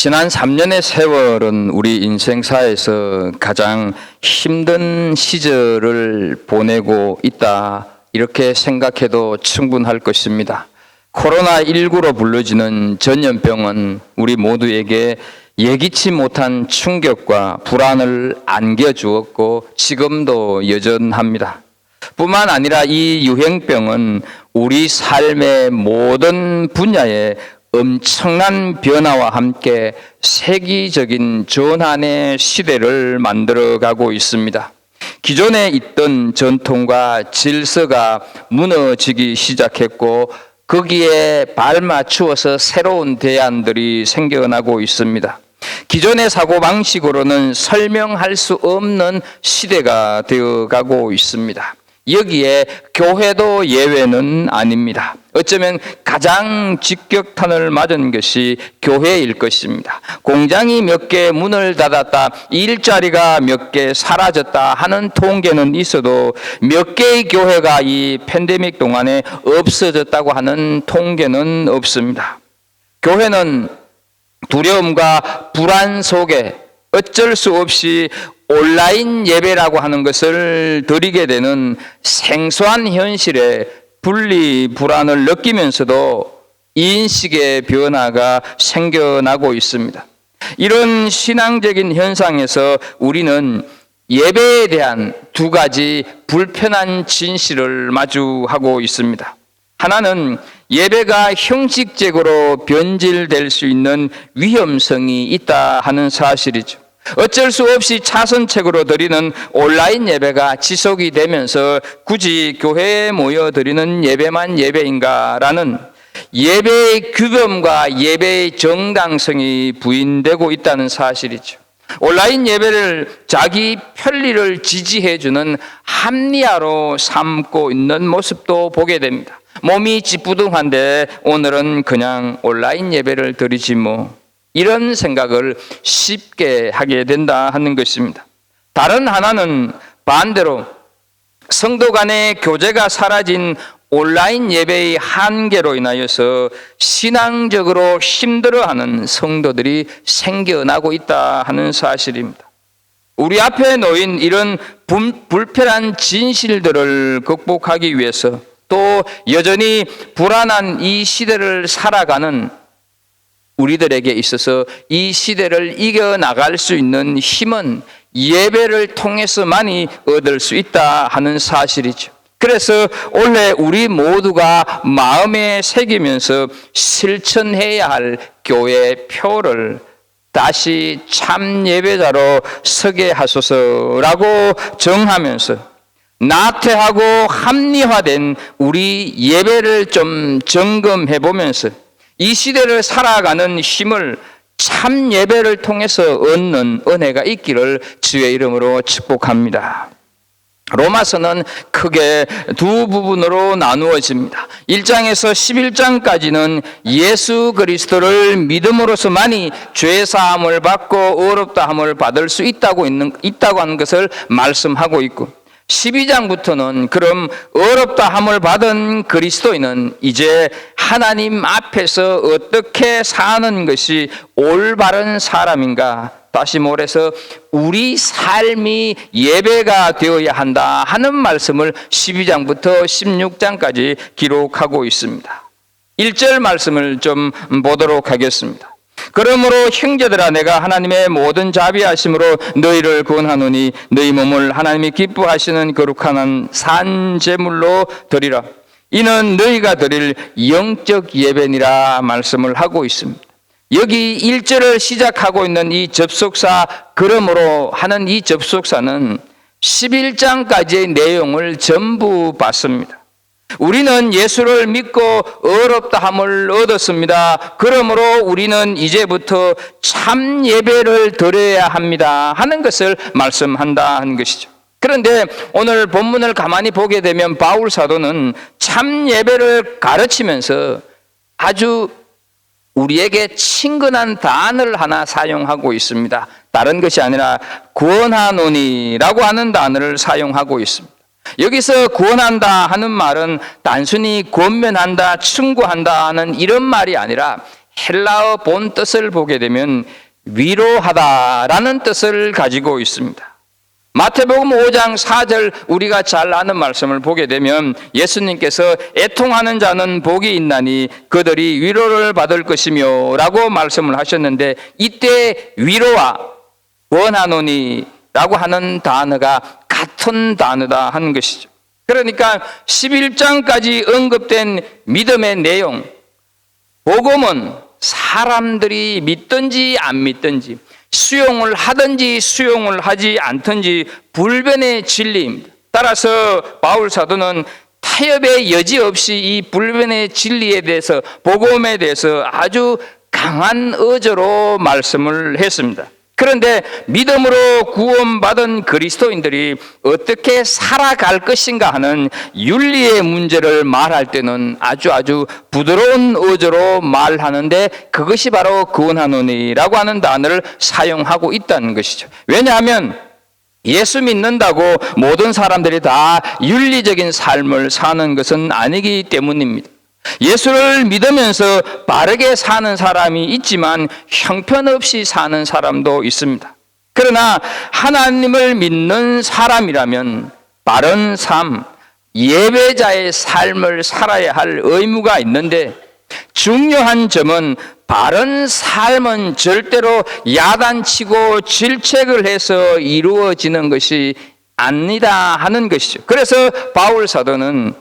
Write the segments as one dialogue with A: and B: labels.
A: 지난 3년의 세월은 우리 인생사에서 가장 힘든 시절을 보내고 있다, 이렇게 생각해도 충분할 것입니다. 코로나19로 불러지는 전염병은 우리 모두에게 예기치 못한 충격과 불안을 안겨주었고 지금도 여전합니다. 뿐만 아니라 이 유행병은 우리 삶의 모든 분야에 엄청난 변화와 함께 세계적인 전환의 시대를 만들어가고 있습니다. 기존에 있던 전통과 질서가 무너지기 시작했고 거기에 발맞추어서 새로운 대안들이 생겨나고 있습니다. 기존의 사고방식으로는 설명할 수 없는 시대가 되어가고 있습니다. 여기에 교회도 예외는 아닙니다. 어쩌면 가장 직격탄을 맞은 것이 교회일 것입니다. 공장이 몇 개 문을 닫았다, 일자리가 몇 개 사라졌다 하는 통계는 있어도 몇 개의 교회가 이 팬데믹 동안에 없어졌다고 하는 통계는 없습니다. 교회는 두려움과 불안 속에 어쩔 수 없이 온라인 예배라고 하는 것을 드리게 되는 생소한 현실에 분리 불안을 느끼면서도 인식의 변화가 생겨나고 있습니다. 이런 신앙적인 현상에서 우리는 예배에 대한 두 가지 불편한 진실을 마주하고 있습니다. 하나는 예배가 형식적으로 변질될 수 있는 위험성이 있다 하는 사실이죠. 어쩔 수 없이 차선책으로 드리는 온라인 예배가 지속이 되면서 굳이 교회에 모여 드리는 예배만 예배인가라는 예배의 규범과 예배의 정당성이 부인되고 있다는 사실이죠. 온라인 예배를 자기 편리를 지지해주는 합리화로 삼고 있는 모습도 보게 됩니다. 몸이 찌뿌둥한데 오늘은 그냥 온라인 예배를 드리지 뭐, 이런 생각을 쉽게 하게 된다 하는 것입니다. 다른 하나는 반대로 성도 간의 교제가 사라진 온라인 예배의 한계로 인하여서 신앙적으로 힘들어하는 성도들이 생겨나고 있다 하는 사실입니다. 우리 앞에 놓인 이런 불편한 진실들을 극복하기 위해서 또 여전히 불안한 이 시대를 살아가는 우리들에게 있어서 이 시대를 이겨나갈 수 있는 힘은 예배를 통해서만이 얻을 수 있다 하는 사실이죠. 그래서 올해 우리 모두가 마음에 새기면서 실천해야 할 교회 표를 다시 참 예배자로 서게 하소서라고 정하면서 나태하고 합리화된 우리 예배를 좀 점검해 보면서 이 시대를 살아가는 힘을 참 예배를 통해서 얻는 은혜가 있기를 주의 이름으로 축복합니다. 로마서는 크게 두 부분으로 나누어집니다. 1장에서 11장까지는 예수 그리스도를 믿음으로서만이 죄사함을 받고 의롭다함을 받을 수 있다고 하는 것을 말씀하고 있고, 12장부터는 그럼 의롭다함을 받은 그리스도인은 이제 하나님 앞에서 어떻게 사는 것이 올바른 사람인가, 다시 말해서 우리 삶이 예배가 되어야 한다 하는 말씀을 12장부터 16장까지 기록하고 있습니다. 1절 말씀을 좀 보도록 하겠습니다. 그러므로 형제들아, 내가 하나님의 모든 자비하심으로 너희를 구원하노니 너희 몸을 하나님이 기뻐하시는 거룩한 산 제물로 드리라. 이는 너희가 드릴 영적 예배니라 말씀을 하고 있습니다. 여기 1절을 시작하고 있는 이 접속사 그러므로 하는 이 접속사는 11장까지의 내용을 전부 봤습니다. 우리는 예수를 믿고 의롭다함을 얻었습니다. 그러므로 우리는 이제부터 참 예배를 드려야 합니다 하는 것을 말씀한다 하는 것이죠. 그런데 오늘 본문을 가만히 보게 되면 바울 사도는 참 예배를 가르치면서 아주 우리에게 친근한 단어를 하나 사용하고 있습니다. 다른 것이 아니라 구원하노니라고 하는 단어를 사용하고 있습니다. 여기서 구원한다 하는 말은 단순히 권면한다, 충고한다 하는 이런 말이 아니라 헬라어 본 뜻을 보게 되면 위로하다라는 뜻을 가지고 있습니다. 마태복음 5장 4절 우리가 잘 아는 말씀을 보게 되면 예수님께서 애통하는 자는 복이 있나니 그들이 위로를 받을 것이며 라고 말씀을 하셨는데, 이때 위로와 원하노니 라고 하는 단어가 같은 단어다 하는 것이죠. 그러니까 11장까지 언급된 믿음의 내용, 복음은 사람들이 믿든지 안 믿든지, 수용을 하든지 수용을 하지 않든지 불변의 진리입니다. 따라서 바울 사도는 타협의 여지 없이 이 불변의 진리에 대해서, 복음에 대해서 아주 강한 어조로 말씀을 했습니다. 그런데 믿음으로 구원받은 그리스도인들이 어떻게 살아갈 것인가 하는 윤리의 문제를 말할 때는 아주 부드러운 어조로 말하는데, 그것이 바로 구원하노니라고 하는 단어를 사용하고 있다는 것이죠. 왜냐하면 예수 믿는다고 모든 사람들이 다 윤리적인 삶을 사는 것은 아니기 때문입니다. 예수를 믿으면서 바르게 사는 사람이 있지만 형편없이 사는 사람도 있습니다. 그러나 하나님을 믿는 사람이라면 바른 삶, 예배자의 삶을 살아야 할 의무가 있는데, 중요한 점은 바른 삶은 절대로 야단치고 질책을 해서 이루어지는 것이 아니다 하는 것이죠. 그래서 바울 사도는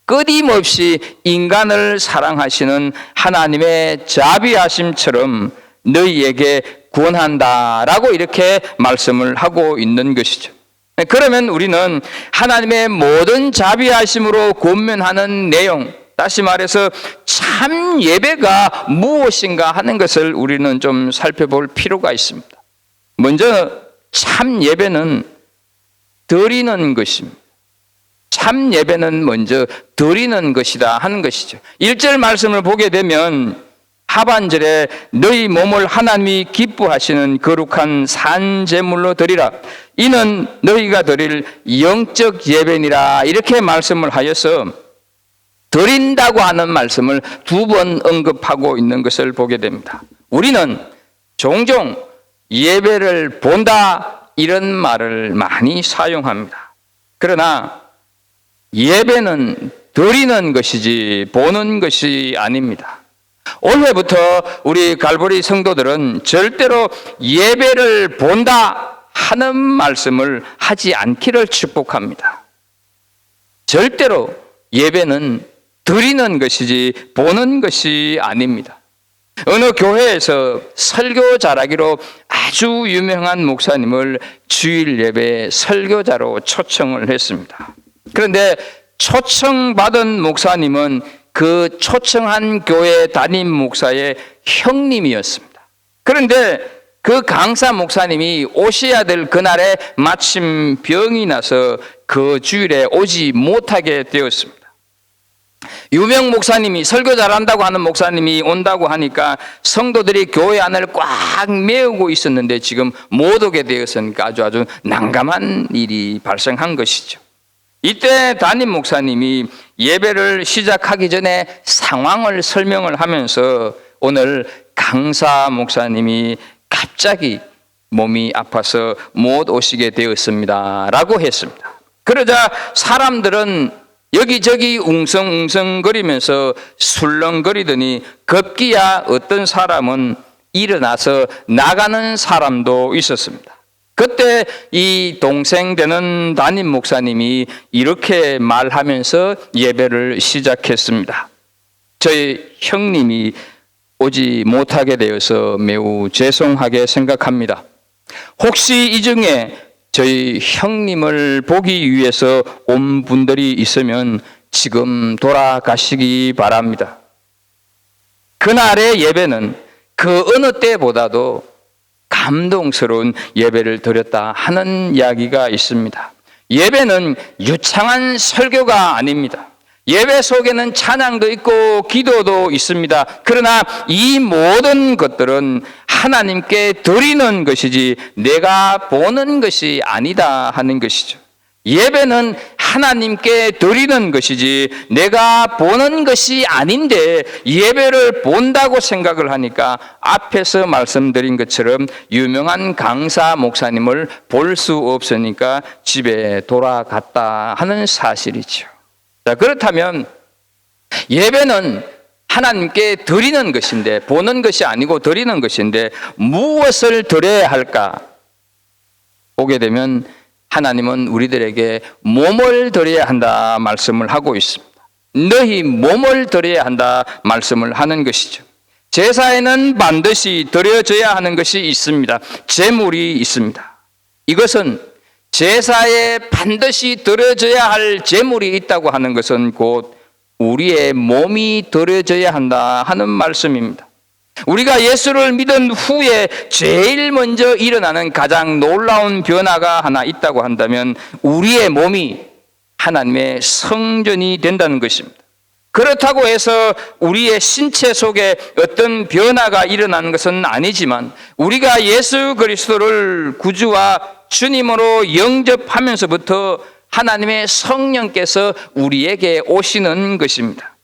A: 끊임없이 인간을 사랑하시는 하나님의 자비하심처럼 너희에게 구원한다라고 이렇게 말씀을 하고 있는 것이죠. 그러면 우리는 하나님의 모든 자비하심으로 권면하는 내용, 다시 말해서 참 예배가 무엇인가 하는 것을 우리는 좀 살펴볼 필요가 있습니다. 먼저 참 예배는 드리는 것입니다. 참 예배는 먼저 드리는 것이다 하는 것이죠. 1절 말씀을 보게 되면 하반절에 너희 몸을 하나님이 기뻐하시는 거룩한 산제물로 드리라. 이는 너희가 드릴 영적 예배니라. 이렇게 말씀을 하여서 드린다고 하는 말씀을 2번 언급하고 있는 것을 보게 됩니다. 우리는 종종 예배를 본다 이런 말을 많이 사용합니다. 그러나 예배는 드리는 것이지 보는 것이 아닙니다. 올해부터 우리 갈보리 성도들은 절대로 예배를 본다 하는 말씀을 하지 않기를 축복합니다. 절대로 예배는 드리는 것이지 보는 것이 아닙니다. 어느 교회에서 설교 잘하기로 아주 유명한 목사님을 주일 예배에 설교자로 초청을 했습니다. 그런데 초청받은 목사님은 그 초청한 교회 담임 목사의 형님이었습니다. 그런데 그 강사 목사님이 오셔야 될 그날에 마침 병이 나서 그 주일에 오지 못하게 되었습니다. 유명 목사님이, 설교 잘한다고 하는 목사님이 온다고 하니까 성도들이 교회 안을 꽉 메우고 있었는데 지금 못 오게 되었으니까 아주 난감한 일이 발생한 것이죠. 이때 담임 목사님이 예배를 시작하기 전에 상황을 설명을 하면서 오늘 강사 목사님이 갑자기 몸이 아파서 못 오시게 되었습니다 라고 했습니다. 그러자 사람들은 여기저기 웅성웅성거리면서 술렁거리더니 급기야 어떤 사람은 일어나서 나가는 사람도 있었습니다. 그때 이 동생 되는 담임 목사님이 이렇게 말하면서 예배를 시작했습니다. 저희 형님이 오지 못하게 되어서 매우 죄송하게 생각합니다. 혹시 이 중에 저희 형님을 보기 위해서 온 분들이 있으면 지금 돌아가시기 바랍니다. 그날의 예배는 그 어느 때보다도 감동스러운 예배를 드렸다 하는 이야기가 있습니다. 예배는 유창한 설교가 아닙니다. 예배 속에는 찬양도 있고 기도도 있습니다. 그러나 이 모든 것들은 하나님께 드리는 것이지 내가 보는 것이 아니다 하는 것이죠. 예배는 하나님께 드리는 것이지 내가 보는 것이 아닌데 예배를 본다고 생각을 하니까 앞에서 말씀드린 것처럼 유명한 강사 목사님을 볼 수 없으니까 집에 돌아갔다 하는 사실이죠. 자, 그렇다면 예배는 하나님께 드리는 것인데, 보는 것이 아니고 드리는 것인데 무엇을 드려야 할까? 보게 되면 하나님은 우리들에게 몸을 드려야 한다 말씀을 하고 있습니다. 너희 몸을 드려야 한다 말씀을 하는 것이죠. 제사에는 반드시 드려져야 하는 것이 있습니다. 제물이 있습니다. 이것은 제사에 반드시 드려져야 할 제물이 있다고 하는 것은 곧 우리의 몸이 드려져야 한다 하는 말씀입니다. 우리가 예수를 믿은 후에 제일 먼저 일어나는 가장 놀라운 변화가 하나 있다고 한다면 우리의 몸이 하나님의 성전이 된다는 것입니다. 그렇다고 해서 우리의 신체 속에 어떤 변화가 일어나는 것은 아니지만 우리가 예수 그리스도를 구주와 주님으로 영접하면서부터 하나님의 성령께서 우리에게 오시는 것입니다.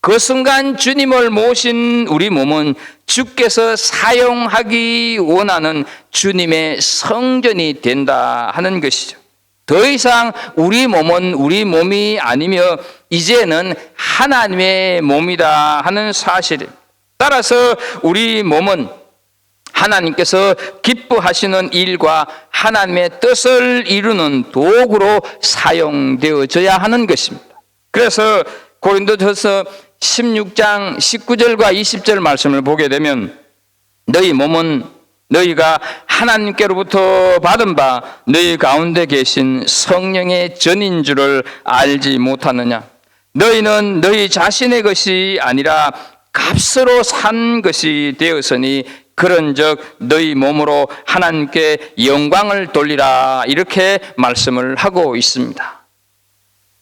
A: 그 순간 주님을 모신 우리 몸은 주께서 사용하기 원하는 주님의 성전이 된다 하는 것이죠. 더 이상 우리 몸은 우리 몸이 아니며 이제는 하나님의 몸이다 하는 사실입니다. 따라서 우리 몸은 하나님께서 기뻐하시는 일과 하나님의 뜻을 이루는 도구로 사용되어져야 하는 것입니다. 그래서 고린도전서 16장 19절과 20절 말씀을 보게 되면 너희 몸은 너희가 하나님께로부터 받은 바 너희 가운데 계신 성령의 전인 줄을 알지 못하느냐. 너희는 너희 자신의 것이 아니라 값으로 산 것이 되었으니 그런즉 너희 몸으로 하나님께 영광을 돌리라 이렇게 말씀을 하고 있습니다.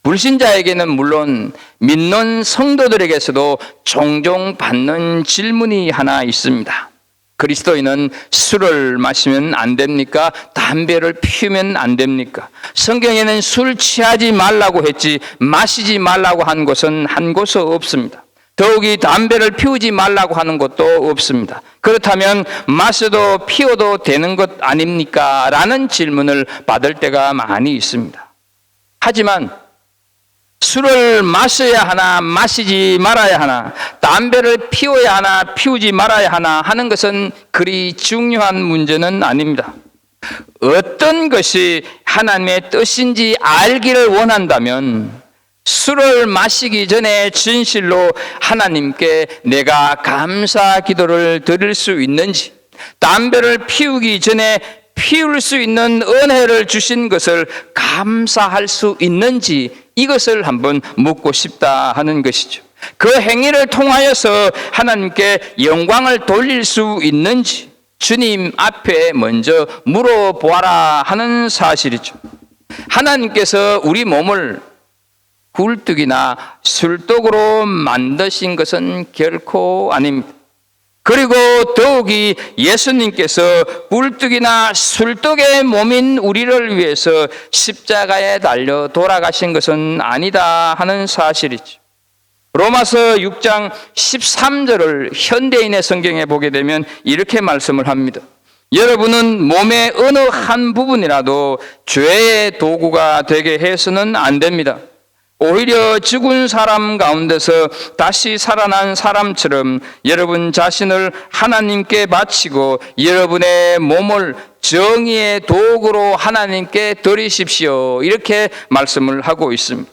A: 불신자에게는 물론 믿는 성도들에게서도 종종 받는 질문이 하나 있습니다. 그리스도인은 술을 마시면 안 됩니까? 담배를 피우면 안 됩니까? 성경에는 술 취하지 말라고 했지 마시지 말라고 한 곳은 한 곳 없습니다. 더욱이 담배를 피우지 말라고 하는 것도 없습니다. 그렇다면 마셔도 피워도 되는 것 아닙니까? 라는 질문을 받을 때가 많이 있습니다. 하지만 술을 마셔야 하나 마시지 말아야 하나 담배를 피워야 하나 피우지 말아야 하나 하는 것은 그리 중요한 문제는 아닙니다. 어떤 것이 하나님의 뜻인지 알기를 원한다면 술을 마시기 전에 진실로 하나님께 내가 감사 기도를 드릴 수 있는지, 담배를 피우기 전에 피울 수 있는 은혜를 주신 것을 감사할 수 있는지 이것을 한번 묻고 싶다 하는 것이죠. 그 행위를 통하여서 하나님께 영광을 돌릴 수 있는지 주님 앞에 먼저 물어보아라 하는 사실이죠. 하나님께서 우리 몸을 굴뚝이나 술독으로 만드신 것은 결코 아닙니다. 그리고 더욱이 예수님께서 굴뚝이나 술독의 몸인 우리를 위해서 십자가에 달려 돌아가신 것은 아니다 하는 사실이죠. 로마서 6장 13절을 현대인의 성경에 보게 되면 이렇게 말씀을 합니다. 여러분은 몸의 어느 한 부분이라도 죄의 도구가 되게 해서는 안 됩니다. 오히려 죽은 사람 가운데서 다시 살아난 사람처럼 여러분 자신을 하나님께 바치고 여러분의 몸을 정의의 도구로 하나님께 드리십시오. 이렇게 말씀을 하고 있습니다.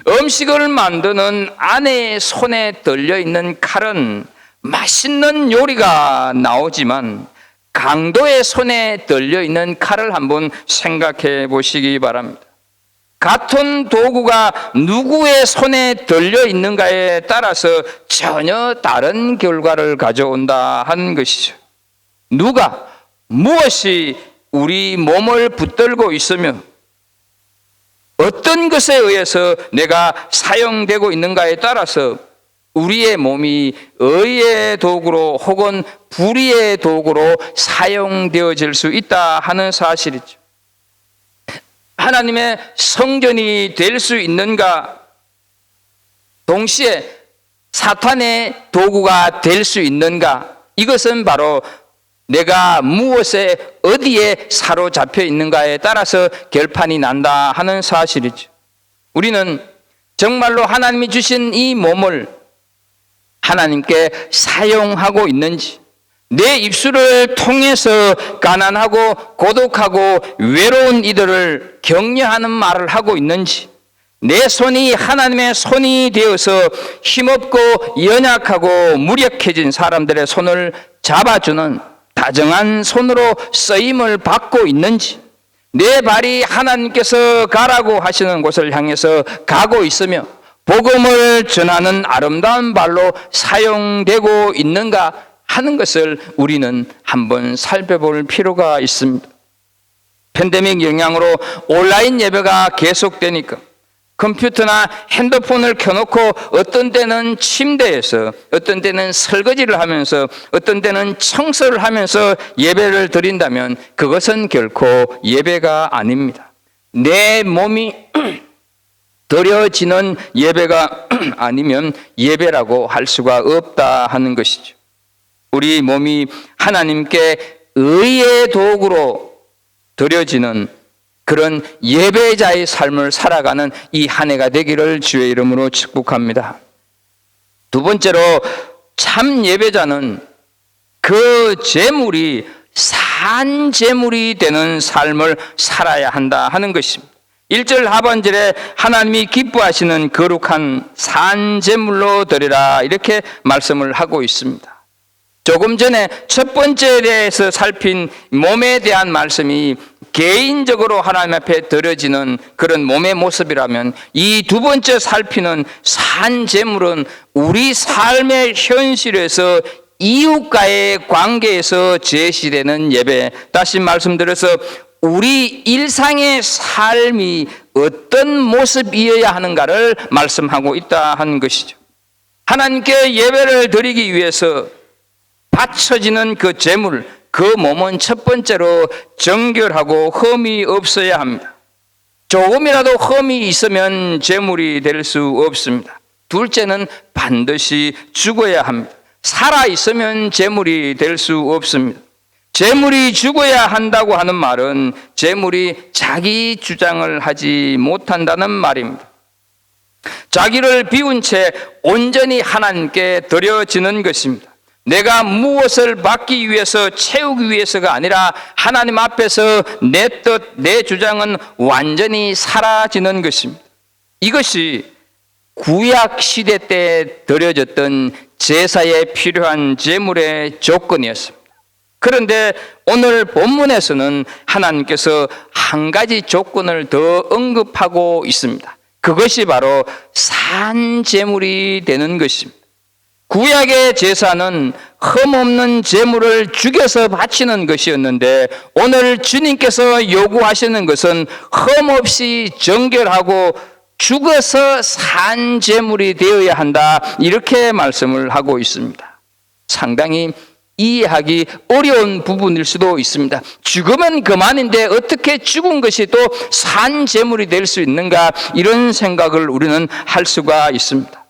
A: 음식을 만드는 아내의 손에 들려있는 칼은 맛있는 요리가 나오지만 강도의 손에 들려있는 칼을 한번 생각해 보시기 바랍니다. 같은 도구가 누구의 손에 들려 있는가에 따라서 전혀 다른 결과를 가져온다 하는 것이죠. 누가 무엇이 우리 몸을 붙들고 있으며 어떤 것에 의해서 내가 사용되고 있는가에 따라서 우리의 몸이 의의 도구로 혹은 불의의 도구로 사용되어질 수 있다 하는 사실이죠. 하나님의 성전이 될 수 있는가? 동시에 사탄의 도구가 될 수 있는가? 이것은 바로 내가 무엇에 어디에 사로잡혀 있는가에 따라서 결판이 난다 하는 사실이죠. 우리는 정말로 하나님이 주신 이 몸을 하나님께 사용하고 있는지, 내 입술을 통해서 가난하고 고독하고 외로운 이들을 격려하는 말을 하고 있는지, 내 손이 하나님의 손이 되어서 힘없고 연약하고 무력해진 사람들의 손을 잡아주는 다정한 손으로 쓰임을 받고 있는지, 내 발이 하나님께서 가라고 하시는 곳을 향해서 가고 있으며 복음을 전하는 아름다운 발로 사용되고 있는가 하는 것을 우리는 한번 살펴볼 필요가 있습니다. 팬데믹 영향으로 온라인 예배가 계속되니까 컴퓨터나 핸드폰을 켜놓고 어떤 때는 침대에서, 어떤 때는 설거지를 하면서, 어떤 때는 청소를 하면서 예배를 드린다면 그것은 결코 예배가 아닙니다. 내 몸이 드려지는 예배가 아니면 예배라고 할 수가 없다 하는 것이죠. 우리 몸이 하나님께 의의 도구로 드려지는 그런 예배자의 삶을 살아가는 이 한 해가 되기를 주의 이름으로 축복합니다. 두 번째로, 참 예배자는 그 재물이 산 재물이 되는 삶을 살아야 한다 하는 것입니다. 1절 하반절에 하나님이 기뻐하시는 거룩한 산 제물로 드리라 이렇게 말씀을 하고 있습니다. 조금 전에 첫 번째에서 살핀 몸에 대한 말씀이 개인적으로 하나님 앞에 드려지는 그런 몸의 모습이라면, 이 두 번째 살피는 산 제물은 우리 삶의 현실에서 이웃과의 관계에서 제시되는 예배, 다시 말씀드려서 우리 일상의 삶이 어떤 모습이어야 하는가를 말씀하고 있다 하는 것이죠. 하나님께 예배를 드리기 위해서 바쳐지는 그 제물, 그 몸은 첫 번째로 정결하고 흠이 없어야 합니다. 조금이라도 흠이 있으면 제물이 될 수 없습니다. 둘째는 반드시 죽어야 합니다. 살아 있으면 제물이 될 수 없습니다. 제물이 죽어야 한다고 하는 말은 제물이 자기 주장을 하지 못한다는 말입니다. 자기를 비운 채 온전히 하나님께 드려지는 것입니다. 내가 무엇을 받기 위해서, 채우기 위해서가 아니라 하나님 앞에서 내 뜻, 내 주장은 완전히 사라지는 것입니다. 이것이 구약 시대 때 드려졌던 제사에 필요한 제물의 조건이었습니다. 그런데 오늘 본문에서는 하나님께서 한 가지 조건을 더 언급하고 있습니다. 그것이 바로 산 제물이 되는 것입니다. 구약의 제사는 흠없는 제물을 죽여서 바치는 것이었는데, 오늘 주님께서 요구하시는 것은 흠없이 정결하고 죽어서 산 제물이 되어야 한다, 이렇게 말씀을 하고 있습니다. 상당히 이해하기 어려운 부분일 수도 있습니다. 죽으면 그만인데 어떻게 죽은 것이 또 산 제물이 될 수 있는가, 이런 생각을 우리는 할 수가 있습니다.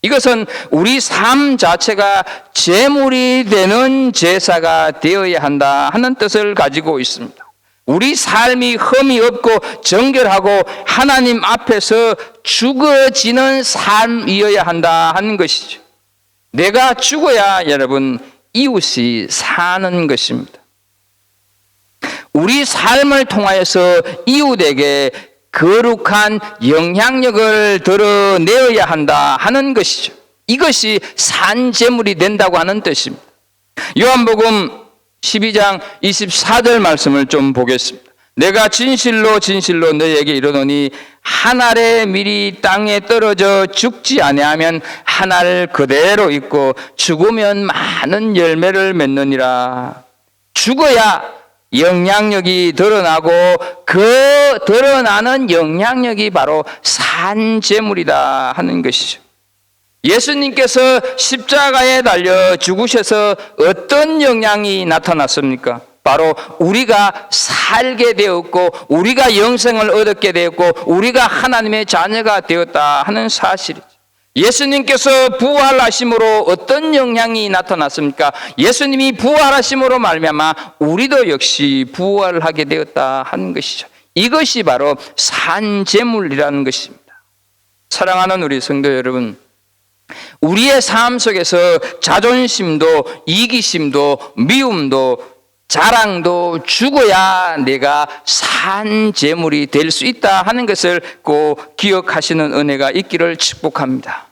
A: 이것은 우리 삶 자체가 제물이 되는 제사가 되어야 한다 하는 뜻을 가지고 있습니다. 우리 삶이 흠이 없고 정결하고 하나님 앞에서 죽어지는 삶이어야 한다 하는 것이죠. 내가 죽어야 여러분 이웃이 사는 것입니다. 우리 삶을 통하여서 이웃에게 거룩한 영향력을 드러내어야 한다 하는 것이죠. 이것이 산 제물이 된다고 하는 뜻입니다. 요한복음 12장 24절 말씀을 좀 보겠습니다. 내가 진실로 진실로 너희에게 이르노니 한 알의 밀이 땅에 떨어져 죽지 아니하면 한 알 그대로 있고 죽으면 많은 열매를 맺느니라. 죽어야 영향력이 드러나고 그 드러나는 영향력이 바로 산 제물이다 하는 것이죠. 예수님께서 십자가에 달려 죽으셔서 어떤 영향이 나타났습니까? 바로 우리가 살게 되었고 우리가 영생을 얻게 되었고 우리가 하나님의 자녀가 되었다 하는 사실이죠. 예수님께서 부활하심으로 어떤 영향이 나타났습니까? 예수님이 부활하심으로 말미암아 우리도 역시 부활하게 되었다 하는 것이죠. 이것이 바로 산재물이라는 것입니다. 사랑하는 우리 성도 여러분, 우리의 삶 속에서 자존심도 이기심도 미움도 자랑도 죽어야 내가 산재물이 될 수 있다 하는 것을 꼭 기억하시는 은혜가 있기를 축복합니다.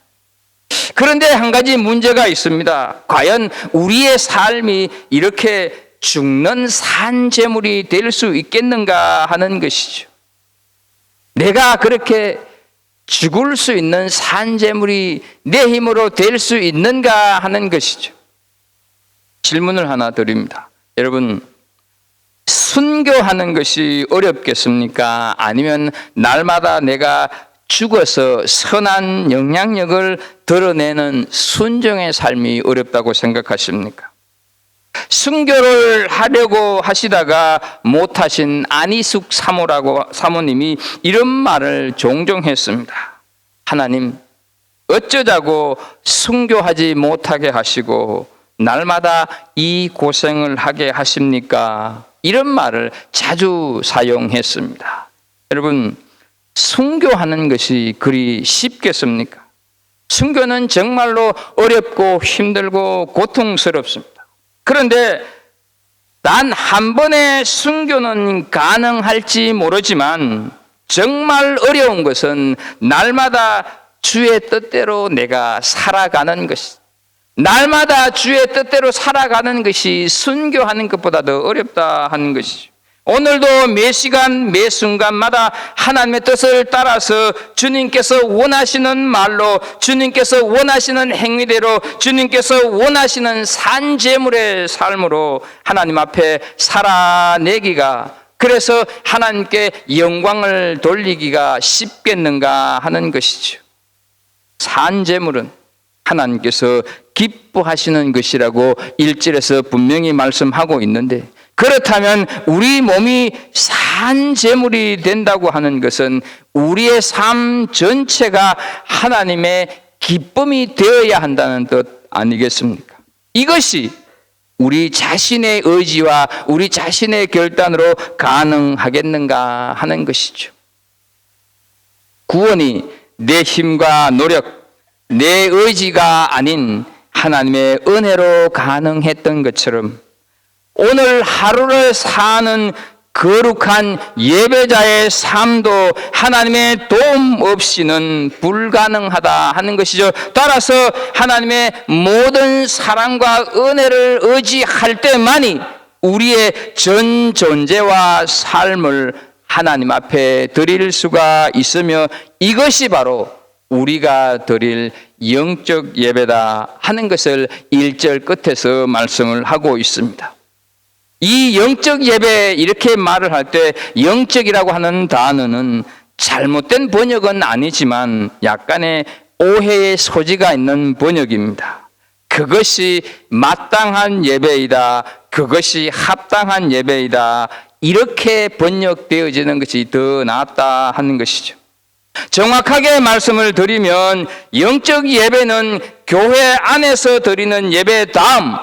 A: 그런데 한 가지 문제가 있습니다. 과연 우리의 삶이 이렇게 죽는 산재물이 될 수 있겠는가 하는 것이죠. 내가 그렇게 죽을 수 있는 산재물이 내 힘으로 될 수 있는가 하는 것이죠. 질문을 하나 드립니다. 여러분, 순교하는 것이 어렵겠습니까? 아니면 날마다 내가 죽어서 선한 영향력을 드러내는 순종의 삶이 어렵다고 생각하십니까? 순교를 하려고 하시다가 못하신 안희숙 사모님이 이런 말을 종종 했습니다. 하나님, 어쩌자고 순교하지 못하게 하시고 날마다 이 고생을 하게 하십니까? 이런 말을 자주 사용했습니다. 여러분, 순교하는 것이 그리 쉽겠습니까? 순교는 정말로 어렵고 힘들고 고통스럽습니다. 그런데 단 한 번의 순교는 가능할지 모르지만 정말 어려운 것은 날마다 주의 뜻대로 내가 살아가는 것이다. 날마다 주의 뜻대로 살아가는 것이 순교하는 것보다 더 어렵다 하는 것이죠. 오늘도 매 시간 매 순간마다 하나님의 뜻을 따라서 주님께서 원하시는 말로, 주님께서 원하시는 행위대로, 주님께서 원하시는 산재물의 삶으로 하나님 앞에 살아내기가, 그래서 하나님께 영광을 돌리기가 쉽겠는가 하는 것이죠. 산재물은 하나님께서 기뻐하시는 것이라고 1절에서 분명히 말씀하고 있는데, 그렇다면 우리 몸이 산재물이 된다고 하는 것은 우리의 삶 전체가 하나님의 기쁨이 되어야 한다는 뜻 아니겠습니까? 이것이 우리 자신의 의지와 우리 자신의 결단으로 가능하겠는가 하는 것이죠. 구원이 내 힘과 노력, 내 의지가 아닌 하나님의 은혜로 가능했던 것처럼 오늘 하루를 사는 거룩한 예배자의 삶도 하나님의 도움 없이는 불가능하다 하는 것이죠. 따라서 하나님의 모든 사랑과 은혜를 의지할 때만이 우리의 전 존재와 삶을 하나님 앞에 드릴 수가 있으며, 이것이 바로 우리가 드릴 영적 예배다 하는 것을 1절 끝에서 말씀을 하고 있습니다. 이 영적 예배 이렇게 말을 할 때 영적이라고 하는 단어는 잘못된 번역은 아니지만 약간의 오해의 소지가 있는 번역입니다. 그것이 마땅한 예배이다, 그것이 합당한 예배이다, 이렇게 번역되어지는 것이 더 낫다 하는 것이죠. 정확하게 말씀을 드리면 영적 예배는 교회 안에서 드리는 예배 다음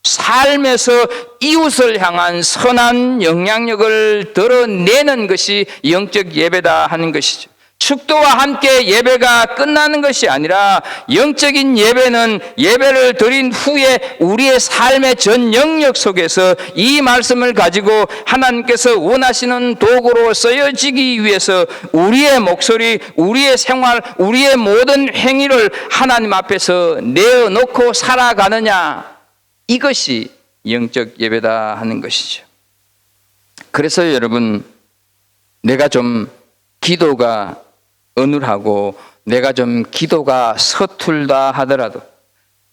A: 삶에서 이웃을 향한 선한 영향력을 드러내는 것이 영적 예배다 하는 것이죠. 축도와 함께 예배가 끝나는 것이 아니라 영적인 예배는 예배를 드린 후에 우리의 삶의 전 영역 속에서 이 말씀을 가지고 하나님께서 원하시는 도구로 쓰여지기 위해서 우리의 목소리, 우리의 생활, 우리의 모든 행위를 하나님 앞에서 내어놓고 살아가느냐, 이것이 영적 예배다 하는 것이죠. 그래서 여러분, 내가 좀 기도가 어눌하고 내가 좀 기도가 서툴다 하더라도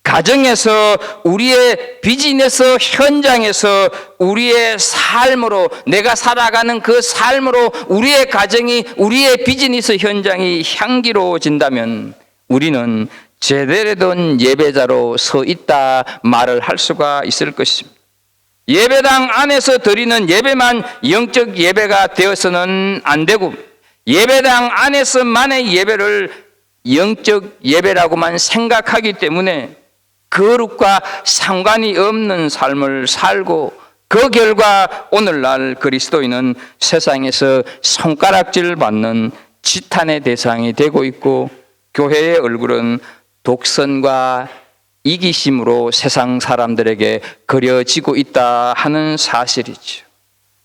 A: 가정에서, 우리의 비즈니스 현장에서, 우리의 삶으로, 내가 살아가는 그 삶으로 우리의 가정이, 우리의 비즈니스 현장이 향기로워진다면 우리는 제대로 된 예배자로 서 있다 말을 할 수가 있을 것입니다. 예배당 안에서 드리는 예배만 영적 예배가 되어서는 안 되고, 예배당 안에서만의 예배를 영적 예배라고만 생각하기 때문에 거룩과 상관이 없는 삶을 살고, 그 결과 오늘날 그리스도인은 세상에서 손가락질 받는 지탄의 대상이 되고 있고, 교회의 얼굴은 독선과 이기심으로 세상 사람들에게 그려지고 있다 하는 사실이죠.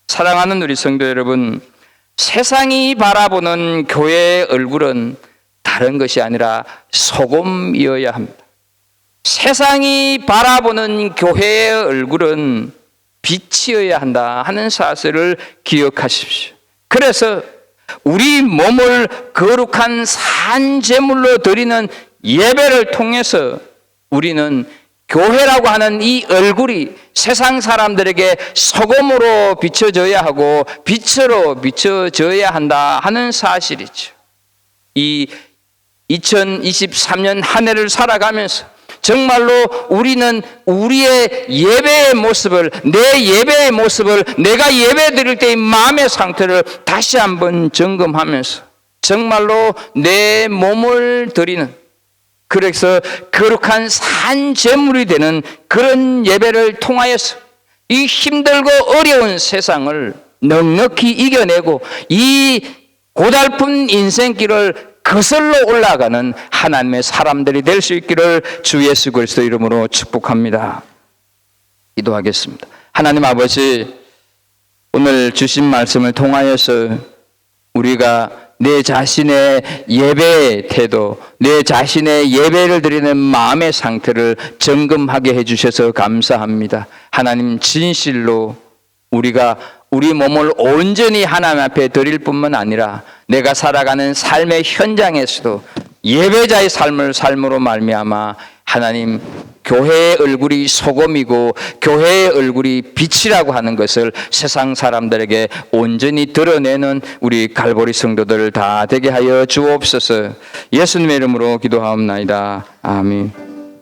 A: 사랑하는 우리 성도 여러분, 세상이 바라보는 교회의 얼굴은 다른 것이 아니라 소금이어야 합니다. 세상이 바라보는 교회의 얼굴은 빛이어야 한다 하는 사실을 기억하십시오. 그래서 우리 몸을 거룩한 산제물로 드리는 예배를 통해서 우리는 교회라고 하는 이 얼굴이 세상 사람들에게 소금으로 비춰져야 하고 빛으로 비춰져야 한다 하는 사실이죠. 이 2023년 한 해를 살아가면서 정말로 우리는 우리의 예배의 모습을, 내 예배의 모습을, 내가 예배 드릴 때의 마음의 상태를 다시 한번 점검하면서 정말로 내 몸을 드리는, 그래서 거룩한 산제물이 되는 그런 예배를 통하여서 이 힘들고 어려운 세상을 넉넉히 이겨내고 이 고달픈 인생길을 거슬러 올라가는 하나님의 사람들이 될 수 있기를 주 예수 그리스도 이름으로 축복합니다. 기도하겠습니다. 하나님 아버지, 오늘 주신 말씀을 통하여서 우리가 내 자신의 예배의 태도, 내 자신의 예배를 드리는 마음의 상태를 점검하게 해주셔서 감사합니다. 하나님, 진실로 우리가 우리 몸을 온전히 하나님 앞에 드릴 뿐만 아니라 내가 살아가는 삶의 현장에서도 예배자의 삶을 삶으로 말미암아 하나님, 교회의 얼굴이 소금이고 교회의 얼굴이 빛이라고 하는 것을 세상 사람들에게 온전히 드러내는 우리 갈보리 성도들 다 되게 하여 주옵소서. 예수님의 이름으로 기도하옵나이다. 아멘.